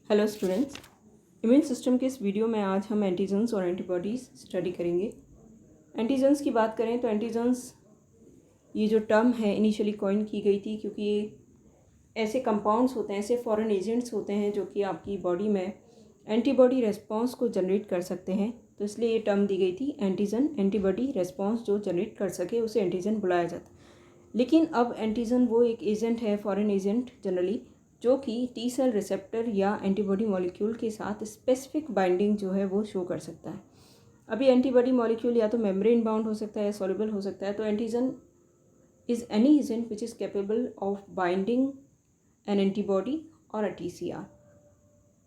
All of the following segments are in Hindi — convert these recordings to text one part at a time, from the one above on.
हेलो स्टूडेंट्स, इम्यून सिस्टम के इस वीडियो में आज हम एंटीजन्स और एंटीबॉडीज़ स्टडी करेंगे। एंटीजन्स की बात करें तो एंटीजन्स ये जो टर्म है इनिशियली कॉइन की गई थी क्योंकि ये ऐसे कंपाउंड्स होते हैं, ऐसे फॉरेन एजेंट्स होते हैं जो कि आपकी बॉडी में एंटीबॉडी रेस्पॉन्स को जनरेट कर सकते हैं। तो इसलिए ये टर्म दी गई थी एंटीजन। एंटीबॉडी रेस्पॉन्स जो जनरेट कर सके उसे एंटीजन बुलाया जाता है। लेकिन अब एंटीजन वो एक एजेंट है, फॉरेन एजेंट जनरली, जो कि टी सेल रिसेप्टर या एंटीबॉडी मॉलिक्यूल के साथ स्पेसिफिक बाइंडिंग जो है वो शो कर सकता है। अभी एंटीबॉडी मॉलिक्यूल या तो मेम्ब्रेन बाउंड हो सकता है या सॉल्युबल हो सकता है। तो antigen is any agent which is capable of binding N antibody और अ TCR।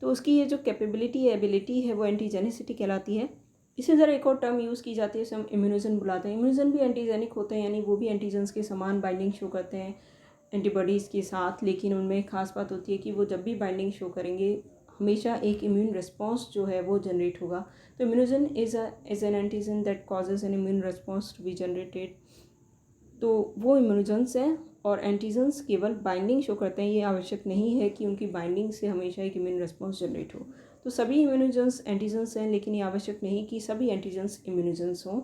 तो उसकी ये जो कैपेबिलिटी है, एबिलिटी है, वो एंटीजेनिसिटी कहलाती है। इसी तरह एक और टर्म यूज़ की जाती है, उसे हम इम्यूनोजन बुलाते हैं। इम्यूनोजन भी एंटीजेनिक होते हैं, यानी वो भी एंटीजन्स के समान बाइंडिंग शो करते हैं एंटीबॉडीज़ के साथ, लेकिन उनमें एक खास बात होती है कि वो जब भी बाइंडिंग शो करेंगे हमेशा एक इम्यून रिस्पॉन्स जो है वो जनरेट होगा। तो immunogen is an antigen that causes an immune response to be generated. तो वो इम्यूनोजन्स हैं और एंटीजन्स केवल बाइंडिंग शो करते हैं। ये आवश्यक नहीं है कि उनकी बाइंडिंग से हमेशा एक इम्यून रिस्पॉन्स जनरेट हो। तो सभी इम्यूनोजन्स एंटीजन्स हैं, लेकिन ये आवश्यक नहीं कि सभी एंटीजन्स इम्यूनोजन्स हों।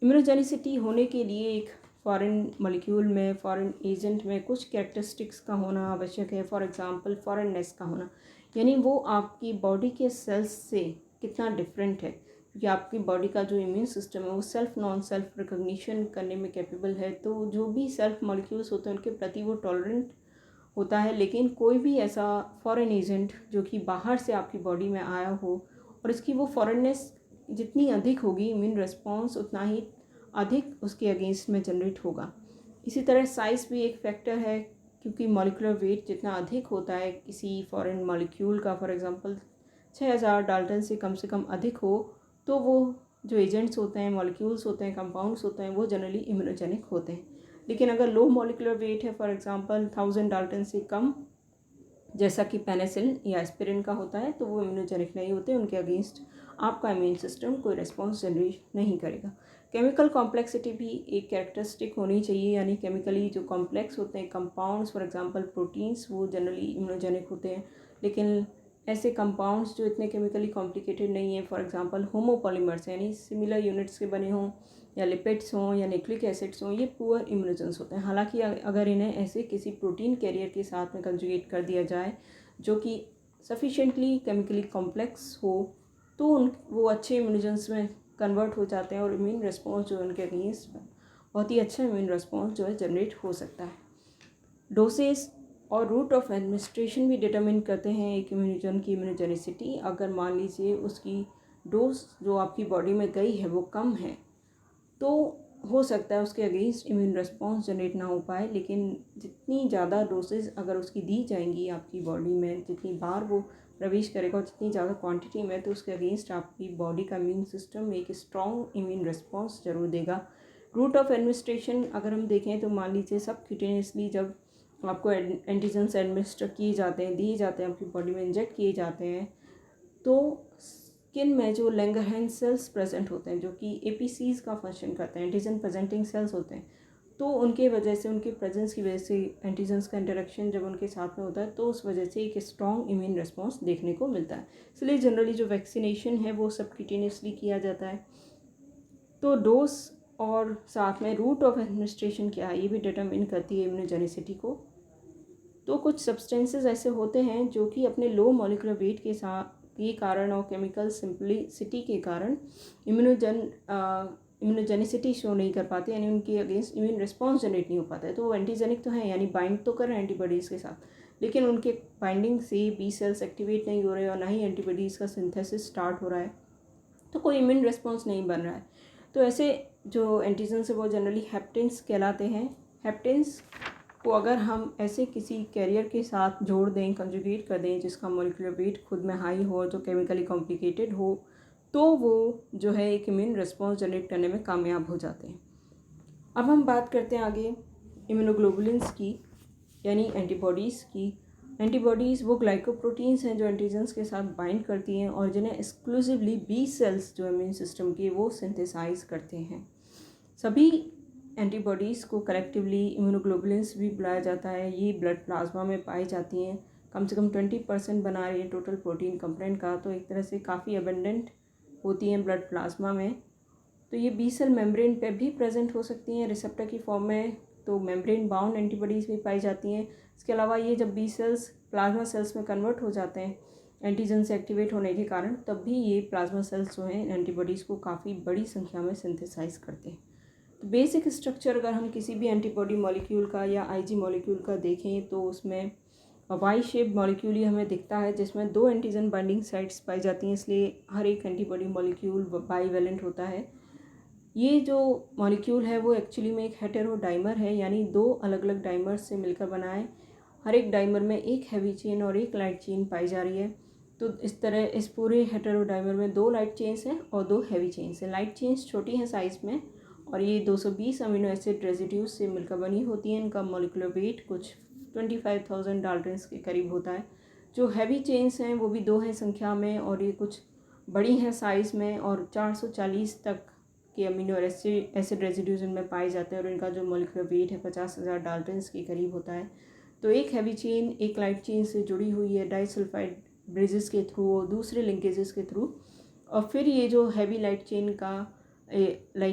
इम्यूनोजेनिसिटी होने के लिए एक फॉरेन मॉलिक्यूल में, फॉरेन एजेंट में कुछ कैरेक्टरिस्टिक्स का होना आवश्यक है। फॉर एग्जांपल फॉरेननेस का होना, यानी वो आपकी बॉडी के सेल्स से कितना डिफरेंट है, क्योंकि आपकी बॉडी का जो इम्यून सिस्टम है वो सेल्फ नॉन सेल्फ रिकॉग्निशन करने में कैपेबल है। तो जो भी सेल्फ मॉलिक्यूल्स होते हैं उनके प्रति वो टॉलरेंट होता है। लेकिन कोई भी ऐसा फॉरेन एजेंट जो कि बाहर से आपकी बॉडी में आया हो और इसकी वो फॉरेननेस जितनी अधिक होगी, इम्यून रिस्पॉन्स उतना ही अधिक उसके अगेंस्ट में जनरेट होगा। इसी तरह साइज़ भी एक फैक्टर है, क्योंकि मॉलिक्यूलर वेट जितना अधिक होता है किसी फॉरेन मॉलिक्यूल का, फॉर एग्जांपल 6000 डाल्टन से कम अधिक हो, तो वो जो एजेंट्स होते हैं, मॉलिक्यूल्स होते हैं, कंपाउंड्स होते हैं, वो जनरली इम्यूनोजेनिक होते हैं। लेकिन अगर लो मॉलिक्यूलर वेट है, फॉर एग्जांपल 1000 डाल्टन से कम, जैसा कि पेनिसिलिन या एस्पिरिन का होता है, तो वो इम्यूनोजेनिक नहीं होते। उनके अगेंस्ट आपका इम्यून सिस्टम कोई रिस्पॉन्स जनरेट नहीं करेगा। केमिकल कॉम्प्लेक्सिटी भी एक कैरेक्टरिस्टिक होनी चाहिए, यानी केमिकली जो कॉम्प्लेक्स होते हैं कंपाउंड्स, फॉर एग्जांपल प्रोटीन्स, वो जनरली इम्यूनोजेनिक होते हैं। लेकिन ऐसे कंपाउंड्स जो इतने केमिकली कॉम्प्लिकेटेड नहीं है, फॉर एग्जांपल होमोपॉलीमर्स, यानी सिमिलर यूनिट्स के बने हों, या लिपिड्स हों या न्यूक्लिक एसिड्स हों, ये पुअर इम्यूनोजेंस होते हैं। हालांकि अगर इन्हें ऐसे किसी प्रोटीन कैरियर के साथ में कंजुगेट कर दिया जाए जो कि सफिशेंटली केमिकली कॉम्प्लेक्स हो, तो वो अच्छे इम्यूनोजेंस में कन्वर्ट हो जाते हैं और इम्यून रिस्पॉन्स जो है उनके अगेंस्ट बहुत ही अच्छा इम्यून रिस्पॉन्स जो है जनरेट हो सकता है। डोसेज और रूट ऑफ एडमिनिस्ट्रेशन भी डिटरमिन करते हैं एक इम्यूनोजन की इम्यूनोजेनिसिटी। अगर मान लीजिए उसकी डोज जो आपकी बॉडी में गई है वो कम है, तो हो सकता है उसके अगेंस्ट इम्यून रिस्पॉन्स जनरेट ना हो पाए। लेकिन जितनी ज़्यादा डोसेज अगर उसकी दी जाएंगी आपकी बॉडी में, जितनी बार वो प्रवेश करेगा और जितनी ज़्यादा क्वांटिटी में, तो उसके अगेंस्ट आपकी बॉडी का इम्यून सिस्टम एक स्ट्रॉन्ग इम्यून रिस्पॉन्स जरूर देगा। रूट ऑफ एडमिनिस्ट्रेशन अगर हम देखें तो मान लीजिए सबक्यूटेनियसली जब आपको एंटीजन्स एडमिनिस्टर किए जाते हैं, दिए जाते हैं, आपकी बॉडी में इंजेक्ट किए जाते हैं, तो स्किन में जो लैंगरहैंस सेल्स प्रेजेंट होते हैं जो कि APCs का फंक्शन करते हैं, एंटीजन प्रेजेंटिंग सेल्स होते हैं, तो उनके वजह से, उनके प्रेजेंस की वजह से, एंटीजन्स का इंटरेक्शन जब उनके साथ में होता है, तो उस वजह से एक स्ट्रॉन्ग इम्यून रिस्पॉन्स देखने को मिलता है। इसलिए जनरली जो वैक्सीनेशन है वो सबक्यूटेनियसली किया जाता है। तो डोज और साथ में रूट ऑफ एडमिनिस्ट्रेशन क्या है ये भी डिटरमिन करती है इम्यूनोजेनिसिटी को। तो कुछ सब्सटेंसेस ऐसे होते हैं जो कि अपने लो मॉलिक्यूलर वेट के कारण और केमिकल सिंपलिसिटी के कारण इम्यूनोजेनिसिटी शो नहीं कर पाते, यानी उनके अगेंस्ट इम्यून रिस्पॉन्स जनरेट नहीं हो पाता है। तो वो एंटीजेनिक तो है, यानी बाइंड तो कर रहे हैं एंटीबॉडीज़ के साथ, लेकिन उनके बाइंडिंग से बी सेल्स एक्टिवेट नहीं हो रहे और ना ही एंटीबॉडीज़ का सिंथेसिस स्टार्ट हो रहा है, तो कोई इम्यून रिस्पॉन्स नहीं बन रहा है। तो ऐसे जो एंटीजन्स है वो जनरली हेप्टेंस कहलाते हैं। हेप्टेंस को अगर हम ऐसे किसी कैरियर के साथ जोड़ दें, कंजुगेट कर दें, जिसका मॉलिक्यूलर वेट खुद में हाई हो, जो केमिकली कॉम्प्लिकेटेड हो, तो वो जो है एक इम्यून रिस्पॉन्स जनरेट करने में कामयाब हो जाते हैं। अब हम बात करते हैं आगे इम्यूनोग्लोबुलिन्स की, यानी एंटीबॉडीज़ की। एंटीबॉडीज़ वो ग्लाइकोप्रोटीन्स हैं जो एंटीजन्स के साथ बाइंड करती हैं और जिन्हें एक्सक्लूसिवली बी सेल्स जो इम्यून सिस्टम की वो सिंथेसाइज करते हैं। सभी एंटीबॉडीज़ को कलेक्टिवली इम्यूनोग्लोबुलिन्स भी बुलाया जाता है। ये ब्लड प्लाज्मा में पाई जाती हैं। कम से कम 20% बना रही है टोटल प्रोटीन कंपोनेंट का, तो एक तरह से काफ़ी अबेंडेंट होती हैं ब्लड प्लाज्मा में। तो ये बी सेल मेम्ब्रेन पे भी प्रेजेंट हो सकती हैं रिसेप्टर की फॉर्म में, तो मेम्ब्रेन बाउंड एंटीबॉडीज़ भी पाई जाती हैं। इसके अलावा ये जब बी सेल्स प्लाज्मा सेल्स में कन्वर्ट हो जाते हैं एंटीजन से एक्टिवेट होने के कारण, तब भी ये प्लाज्मा सेल्स जो हैं एंटीबॉडीज़ को काफ़ी बड़ी संख्या में सिंथेसाइज करते हैं। तो बेसिक स्ट्रक्चर अगर हम किसी भी एंटीबॉडी मॉलिक्यूल का या आईजी मॉलिक्यूल का देखें तो उसमें वाई शेप मॉलिक्यूल ही हमें दिखता है, जिसमें 2 एंटीजन बाइंडिंग साइट्स पाई जाती हैं, इसलिए हर एक एंटीबॉडी मॉलिक्यूल बाईवेलेंट होता है। ये जो मॉलिक्यूल है वो एक्चुअली में एक हेटेरोडाइमर है, यानी 2 अलग अलग डाइमर्स से मिलकर बना है। हर एक डाइमर में एक हैवी चेन और एक लाइट चेन पाई जा रही है। तो इस तरह इस पूरे हेटेरोडाइमर में 2 लाइट चेन्स हैं और 2 हैवी चेन्स हैं। लाइट चेन्स छोटी हैं साइज़ में और ये 220 अमीनो एसिड रेजिड्यूज से मिलकर बनी होती हैं। इनका मॉलिक्यूलर वेट कुछ 25,000 डाल्टन्स के करीब होता है। जो हैवी चेन्स हैं वो भी 2 हैं संख्या में और ये कुछ बड़ी हैं साइज़ में, और 440 तक के अमीनो एसिड रेजिड्यूज इनमें पाए जाते हैं और इनका जो मॉलिक्यूलर वेट है 50,000 डाल्टन्स के करीब होता है। तो एक हैवी चेन एक लाइट चेन से जुड़ी हुई है डाइसल्फाइड ब्रिजेस के थ्रू और दूसरे लिंकेजेस के थ्रू, और फिर ये जो हैवी लाइट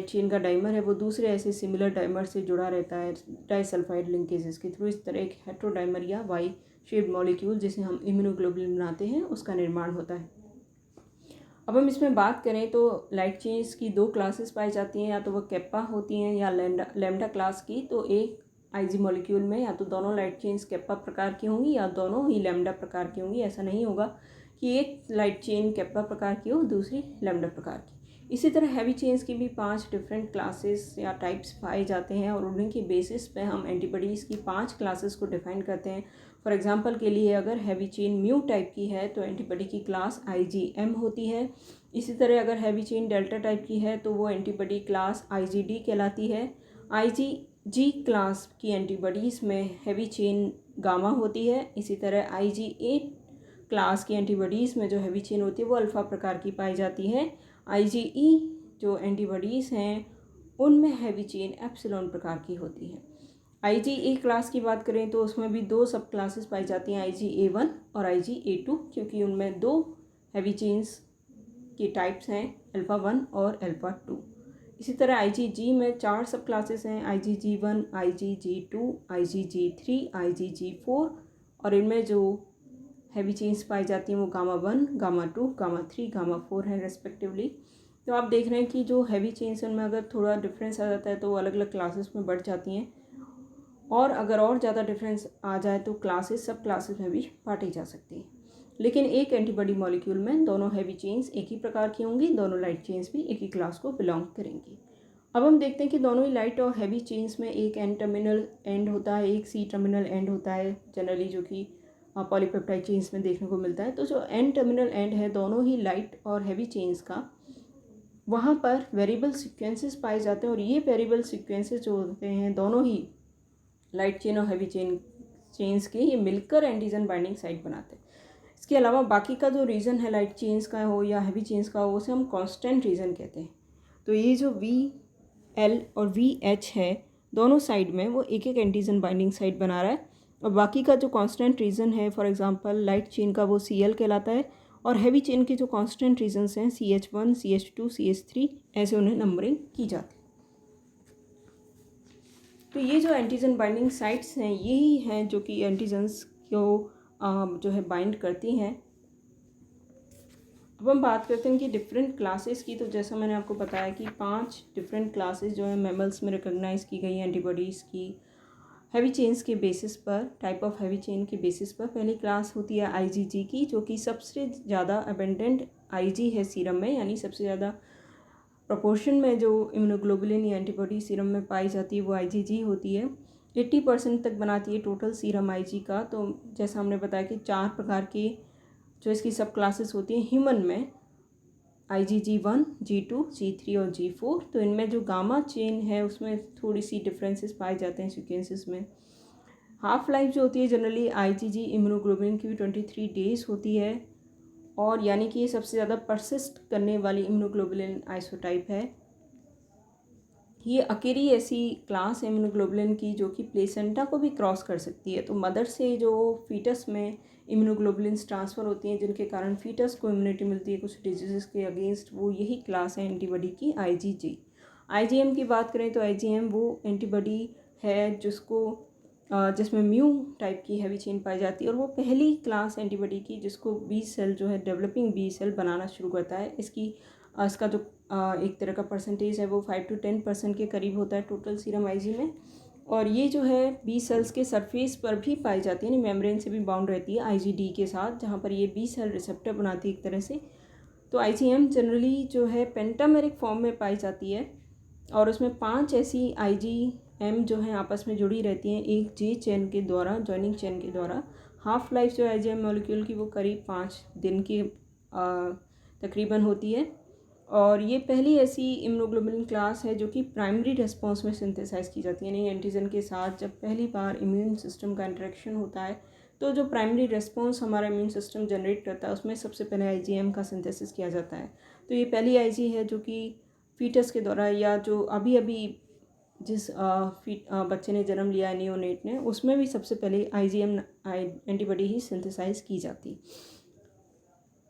चेन का डाइमर है वो दूसरे ऐसे सिमिलर डाइमर से जुड़ा रहता है डाइसल्फाइड लिंकेजेस के थ्रू। इस तरह एक हेटेरोडाइमर या वाई शेप्ड मॉलिक्यूल जिसे हम इम्यूनोग्लोबुलिन बनाते हैं उसका निर्माण होता है। अब हम इसमें बात करें तो लाइट चेन्स की 2 क्लासेस पाई जाती हैं, या तो वह कैप्पा होती हैं या लैम्डा क्लास की। तो एक आईजी मॉलिक्यूल में या तो दोनों लाइट चेन्स कैप्पा प्रकार की होंगी या दोनों ही लैम्डा प्रकार की होंगी। ऐसा नहीं होगा कि एक लाइट चेन कैप्पा प्रकार की हो दूसरी लैम्डा प्रकार की। इसी तरह हैवी चेन्स की भी 5 डिफरेंट क्लासेस या टाइप्स पाए जाते हैं और उन्हीं के बेसिस पे हम एंटीबॉडीज़ की 5 क्लासेस को डिफाइन करते हैं। फॉर एग्जांपल के लिए अगर हैवी चेन म्यू टाइप की है तो एंटीबॉडी की क्लास IgM होती है। इसी तरह अगर हैवी चेन डेल्टा टाइप की है तो वो एंटीबॉडी क्लास IgD कहलाती है। IgG क्लास की एंटीबॉडीज़ में हैवी चेन गामा होती है। इसी तरह IgA क्लास की एंटीबॉडीज़ में जो हैवी चेन होती है वो अल्फ़ा प्रकार की पाई जाती है। IgE जो एंटीबॉडीज़ हैं उनमें हैवी चेन एप्सिलॉन प्रकार की होती है। IgA क्लास की बात करें तो उसमें भी 2 सब क्लासेस पाई जाती हैं, IgA1 और IgA2, क्योंकि उनमें 2 हैवी चेन्स की टाइप्स हैं, अल्फ़ा 1 और अल्फ़ा 2। इसी तरह IgG में 4 सब क्लासेस हैं, IgG1, IgG2, IgG3, IgG4, और इनमें जो हैवी चेन्स पाई जाती हैं वो गामा 1, गामा 2, गामा 3, गामा 4 हैं रेस्पेक्टिवली। तो आप देख रहे हैं कि जो हैवी चेन्स उनमें अगर थोड़ा डिफरेंस आ जाता है तो वो अलग अलग क्लासेस में बढ़ जाती हैं, और अगर और ज़्यादा डिफरेंस आ जाए तो क्लासेस सब क्लासेस में भी बांटी जा सकती हैं। लेकिन एक एंटीबॉडी मॉलिक्यूल में दोनों हैवी चेन्स एक ही प्रकार की होंगी, दोनों लाइट चेन्स भी एक ही क्लास को बिलोंग करेंगी। अब हम देखते हैं कि दोनों ही लाइट और हैवी चेन्स में एक एन टर्मिनल एंड होता है, एक सी टर्मिनल एंड होता है जनरली, जो कि पॉलीपेप्टाइड चेन्स में देखने को मिलता है। तो जो एन टर्मिनल एंड है दोनों ही लाइट और हैवी चेन्स का, वहाँ पर वेरिएबल सीक्वेंसेस पाए जाते हैं, और ये वेरिएबल सीक्वेंसेस जो होते हैं दोनों ही लाइट चेन और हैवी चेन्स के, ये मिलकर एंटीजन बाइंडिंग साइट बनाते हैं। इसके अलावा बाकी का जो रीजन है लाइट चेन्स का हो या हैवी चेन्स का हो उसे हम कांस्टेंट रीजन कहते हैं। तो ये जो VL और VH है दोनों साइड में वो एक एक एंटीजन बाइंडिंग साइट बना रहा है, और बाकी का जो कांस्टेंट रीजन है फॉर एग्जांपल लाइट चेन का वो CL कहलाता है, और हैवी चेन के जो कांस्टेंट रीजन्स हैं CH1, CH2, CH3, ऐसे उन्हें नंबरिंग की जाती है। तो ये जो एंटीजन बाइंडिंग साइट्स हैं यही हैं जो कि एंटीजन्स को जो है बाइंड करती हैं। अब हम बात करते हैं कि डिफरेंट क्लासेस की। तो जैसा मैंने आपको बताया कि 5 डिफरेंट क्लासेस जो है मैमल्स में रिकॉग्नाइज की गई हैं एंटीबॉडीज़ की हैवी चेन्स के बेसिस पर, टाइप ऑफ हैवी चेन के बेसिस पर। पहली क्लास होती है IgG की, जो कि सबसे ज़्यादा अबेंडेंट IG है सीरम में, यानी सबसे ज़्यादा प्रोपोर्शन में जो इम्यूनोग्लोबुलिन या एंटीबॉडी सीरम में पाई जाती है वो IgG होती है। 80% तक बनाती है टोटल सीरम IG का। तो जैसा हमने बताया कि 4 प्रकार की जो इसकी सब क्लासेस होती हैं ह्यूमन में, IgG1, G2, G3 और G4। तो इनमें जो गामा चेन है उसमें थोड़ी सी डिफरेंसेस पाए जाते हैं सीक्वेंसेस में। हाफ लाइफ जो होती है जनरली IgG इम्यूनोग्लोबुलिन की भी 23 डेज होती है, और यानी कि ये सबसे ज़्यादा परसिस्ट करने वाली इम्यूनोग्लोबुलिन आइसोटाइप है। ये अकेली ऐसी क्लास है इम्यूनोग्लोबुलिन की जो कि प्लेसेंटा को भी क्रॉस कर सकती है। तो मदर से जो फीटस में इम्यूनोग्लोबुलिन्स ट्रांसफ़र होती हैं जिनके कारण फीटस को इम्यूनिटी मिलती है कुछ डिजीज़ के अगेंस्ट, वो यही क्लास है एंटीबॉडी की आईजीजी। आईजीएम की बात करें तो आईजीएम वो एंटीबॉडी है जिसमें म्यू टाइप की हैवी चेन पाई जाती है और वो पहली क्लास एंटीबॉडी की जिसको बी सेल जो है डेवलपिंग बी सेल बनाना शुरू करता है। इसका जो एक तरह का परसेंटेज है वो 5 to 10% के करीब होता है टोटल सीरम आईजी में। और ये जो है बी सेल्स के सरफेस पर भी पाई जाती है, यानी मेम्ब्रेन से भी बाउंड रहती है आईजीडी के साथ, जहाँ पर ये बी सेल रिसेप्टर बनाती है एक तरह से। तो आईजीएम जनरली जो है पेंटामेरिक फॉर्म में पाई जाती है और उसमें 5 ऐसी आईजीएम जो हैं आपस में जुड़ी रहती हैं एक जे चेन के द्वारा, जॉइनिंग चेन के द्वारा। हाफ लाइफ जो आईजीएम मॉलिक्यूल की वो करीब 5 दिन की तकरीबन होती है। और ये पहली ऐसी इम्यूनोग्लोबुलिन क्लास है जो कि प्राइमरी रिस्पॉन्स में सिंथेसाइज की जाती है, यानी एंटीजन के साथ जब पहली बार इम्यून सिस्टम का इंटरेक्शन होता है तो जो प्राइमरी रिस्पॉन्स हमारा इम्यून सिस्टम जनरेट करता है उसमें सबसे पहले आईजीएम का सिंथेसिस किया जाता है। तो ये पहली आईजी है जो कि फीटस के द्वारा या जो अभी अभी जिस बच्चे ने जन्म लिया है नियोनेट ने, उसमें भी सबसे पहले आईजीएम एंटीबॉडी ही सिंथेसाइज की जाती।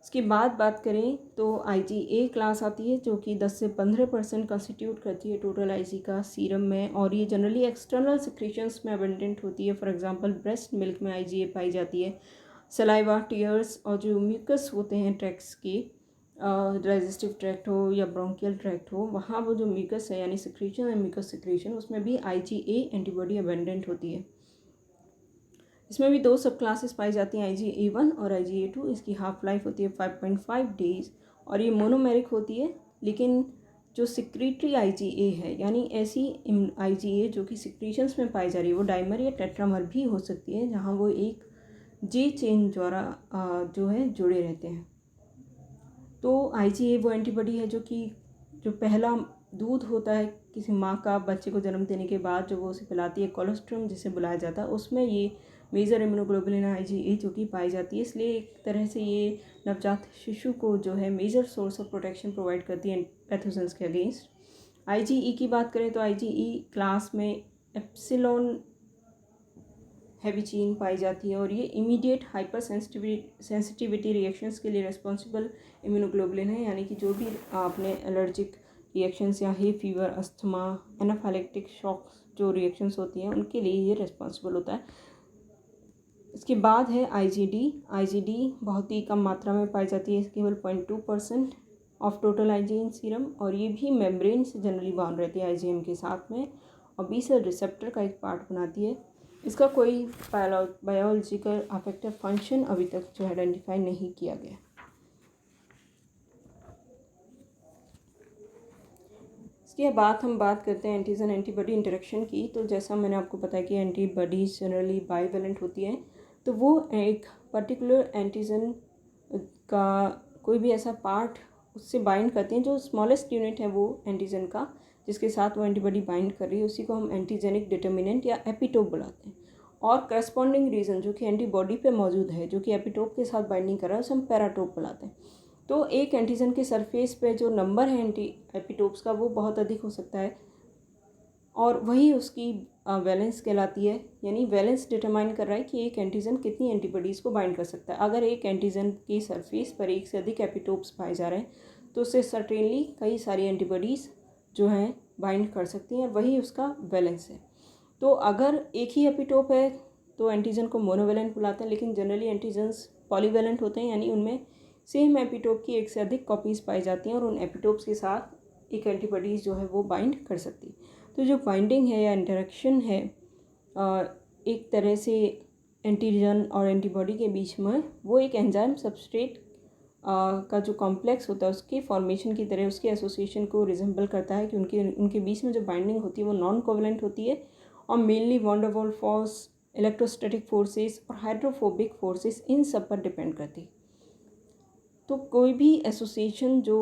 इसके बाद बात करें तो आईजीए क्लास आती है जो कि 10 से 15% कंस्टिट्यूट करती है टोटल आईजी का सीरम में, और ये जनरली एक्सटर्नल सिक्रीशंस में अबंडेंट होती है। फॉर एग्जांपल ब्रेस्ट मिल्क में आईजीए पाई जाती है, सलाइवा, टीयर्स और जो म्यूकस होते हैं ट्रैक्ट्स के, डाइजेस्टिव ट्रैक्ट हो या ब्रोंकियल ट्रैक्ट हो, वहाँ वो जो म्यूकस है यानी सिक्रीशन है म्यूकस सिक्रीशन, उसमें भी आईजीए एंटीबॉडी अबंडेंट होती है। इसमें भी 2 सब क्लासेस पाई जाती हैं, IgA1 और IgA2। इसकी हाफ लाइफ होती है 5.5 डेज़ और ये मोनोमेरिक होती है। लेकिन जो सिक्रीटरी IgA है यानी ऐसी IgA जो कि सिक्रीशंस में पाई जा रही है वो डाइमर या टेट्रामर भी हो सकती है, जहाँ वो एक जे चेन द्वारा जो है जुड़े रहते हैं। तो IgA वो एंटीबॉडी है जो पहला दूध होता है किसी माँ का बच्चे को जन्म देने के बाद जो वो उसे पिलाती है, कोलोस्ट्रम जिसे बुलाया जाता है, उसमें ये मेजर इम्यूनोग्लोबुलिन IgA जो कि पाई जाती है। इसलिए एक तरह से ये नवजात शिशु को जो है major source of protection provide करती है पैथोजेंस के अगेंस्ट। IgE की बात करें तो IgE क्लास में एप्सिलॉन हैवी चेन पाई जाती है और ये इमीडिएट हाइपर सेंसिटिविटी रिएक्शंस के लिए रिस्पॉन्सिबल इम्यूनोग्लोबुलिन है, यानी कि जो भी आपने एलर्जिक रिएक्शंस या hay fever, asthma, anaphylactic shock जो रिएक्शंस होती हैं उनके लिए ये रिस्पॉन्सिबल होता है। इसके बाद है IgD बहुत ही कम मात्रा में पाई जाती है, केवल 0.2% of total IG in serum, और ये भी मेम्ब्रेन से जनरली बाउंड रहती है आईजीएम के साथ में और बी सेल रिसेप्टर का एक पार्ट बनाती है। इसका कोई बायोलॉजिकल अफेक्टिव फंक्शन अभी तक जो आइडेंटिफाई नहीं किया गया। इसके बाद हम बात करते हैं एंटीजन एंटीबॉडी इंटरेक्शन की। तो जैसा मैंने आपको बताया कि एंटीबॉडीज जनरली बाइवेलेंट होती हैं, तो वो एक पर्टिकुलर एंटीजन का कोई भी ऐसा पार्ट उससे बाइंड करते हैं जो स्मॉलेस्ट यूनिट है वो एंटीजन का, जिसके साथ वो एंटीबॉडी बाइंड कर रही है, उसी को हम एंटीजेनिक डिटर्मिनेंट या एपिटोप बुलाते हैं। और करस्पॉन्डिंग रीजन जो कि एंटीबॉडी पे मौजूद है जो कि एपिटोप के साथ बाइंडिंग कर रहा है उसे हम पैराटोप बुलाते हैं। तो एक एंटीजन के सरफेस पे जो नंबर है एपिटोप्स का वो बहुत अधिक हो सकता है और वही उसकी वैलेंस कहलाती है, यानी वैलेंस डिटरमाइन कर रहा है कि एक एंटीजन कितनी एंटीबॉडीज़ को बाइंड कर सकता है। अगर एक एंटीजन के सरफेस पर एक से अधिक एपिटोप्स पाए जा रहे हैं तो उससे सर्टेनली कई सारी एंटीबॉडीज़ जो हैं बाइंड कर सकती हैं और वही उसका वैलेंस है। तो अगर एक ही एपिटोप है तो एंटीजन को मोनोवेलेंट बुलाते हैं, लेकिन जनरली एंटीजन्स पॉलीवेलेंट होते हैं, यानी उनमें सेम एपिटोप की एक से अधिक कॉपीज़ पाई जाती हैं और उन एपिटोप्स के साथ एक एंटीबॉडीज़ जो है वो बाइंड कर सकती है। तो जो बाइंडिंग है या इंटरेक्शन है एक तरह से एंटीजन और एंटीबॉडी के बीच में, वो एक एंजाइम सबस्ट्रेट का जो कॉम्प्लेक्स होता है उसके फॉर्मेशन की तरह उसके एसोसिएशन को रिजेंबल करता है कि उनके बीच में जो बाइंडिंग होती है वो नॉन कोवेलेंट होती है और mainly van der Waals force, electrostatic forces और हाइड्रोफोबिक फोर्सेस इन सब पर डिपेंड करती है। तो कोई भी एसोसिएशन जो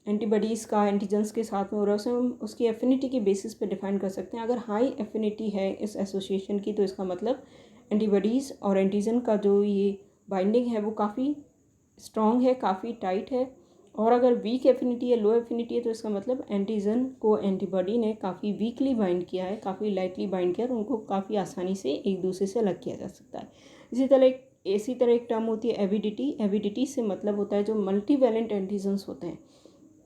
एंटीबॉडीज़ का एंटीजन्स के साथ में हो रहा है उसे हम उसकी एफिनिटी के बेसिस पे डिफाइन कर सकते हैं। अगर हाई एफिनिटी है इस एसोसिएशन की तो इसका मतलब एंटीबॉडीज़ और एंटीजन का जो ये बाइंडिंग है वो काफ़ी स्ट्रॉन्ग है, काफ़ी टाइट है और अगर वीक एफिनिटी है, लो एफिनिटी है, तो इसका मतलब एंटीजन को एंटीबॉडी ने काफ़ी वीकली बाइंड किया है, काफ़ी लाइटली बाइंड किया और उनको काफ़ी आसानी से एक दूसरे से अलग किया जा सकता है। इसी तरह एक टर्म होती है एविडिटी। एविडिटी से मतलब होता है जो मल्टीवैलेंट एंटीजन्स होते हैं,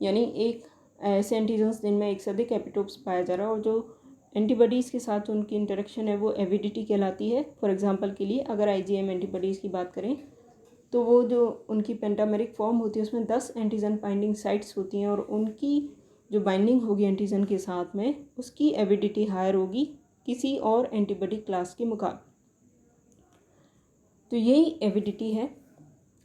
यानी एक ऐसे एंटीजन्स जिनमें एक से अधिक एपिटोप्स पाया जा रहा है और जो एंटीबॉडीज़ के साथ उनकी इंटरेक्शन है वो एविडिटी कहलाती है। फॉर एग्जांपल के लिए अगर आईजीएम एंटीबॉडीज़ की बात करें तो वो जो उनकी पेंटामेरिक फॉर्म होती है उसमें 10 एंटीजन बाइंडिंग साइट्स होती हैं और उनकी जो बाइंडिंग होगी एंटीजन के साथ में उसकी एविडिटी हायर होगी किसी और एंटीबॉडी क्लास के मुकाबले। तो यही एविडिटी है।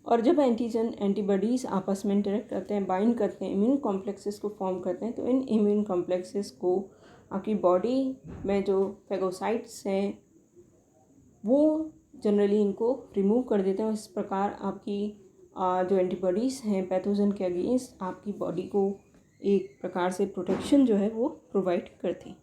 और जब एंटीजन एंटीबॉडीज़ आपस में इंटरेक्ट करते हैं, बाइंड करते हैं, इम्यून कॉम्प्लेक्सेस को फॉर्म करते हैं, तो इन इम्यून कॉम्प्लेक्सेस को आपकी बॉडी में जो फेगोसाइट्स हैं वो जनरली इनको रिमूव कर देते हैं। इस प्रकार आपकी जो एंटीबॉडीज़ हैं पैथोजन के अगेंस्ट आपकी बॉडी को एक प्रकार से प्रोटेक्शन जो है वो प्रोवाइड करती हैं।